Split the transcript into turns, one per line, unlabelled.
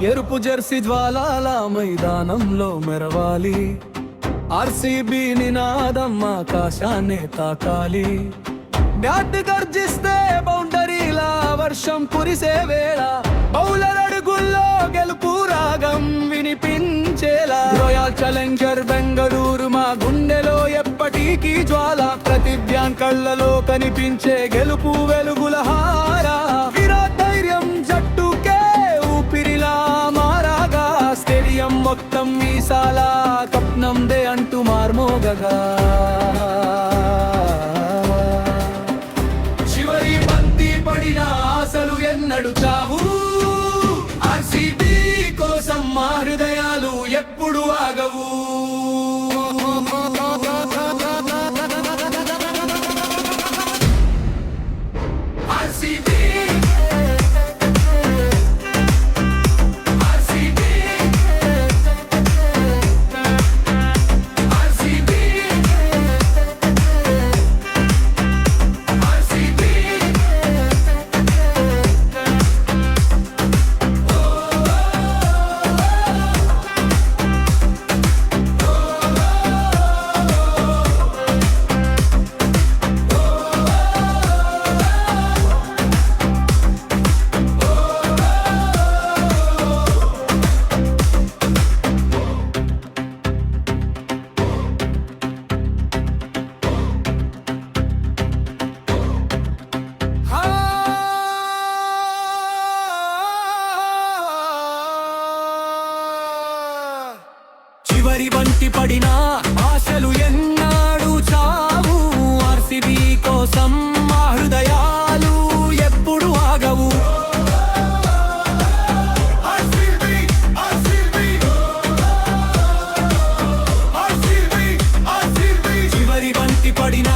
ఎరుపు జెర్సీ జ్వాలాల మైదానంలో మెరవాలి. ఆర్సీబీ నినాదం ఆకాశాన్నే తాకాలి. బ్యాట్ గర్జిస్తే బౌండరీలా వర్షం కురిసే వేళ బౌలర్ అడుగుల్లో గెలుపు రాగం వినిపించేలా. రాయల్ ఛాలెంజర్ బెంగళూరు మా గుండెలో ఎప్పటికీ జ్వాల. ప్రతి బ్యాన్ కళ్ళలో కనిపించే గెలుపు వెలుగుల హారా. విరాట్ ధైర్యం జట్టుకే ఊపిరిలా మారాగా. స్టేడియం మొత్తం మీసాల కప్నందే అంటూ మార్మోగగా. చివరి బంతి పడిన ఆశలు ఎన్నడు చావు. ఆర్సీబీ కోసం మా హృదయాలు ఎప్పుడు ఆగవు. ఆర్సీబీ చివరి బంతి పడిన ఆశలు ఎన్నాడు చావు. ఆర్సీబీ కోసం మా హృదయాలు ఎప్పుడు ఆగవు. చివరి బంతి పడిన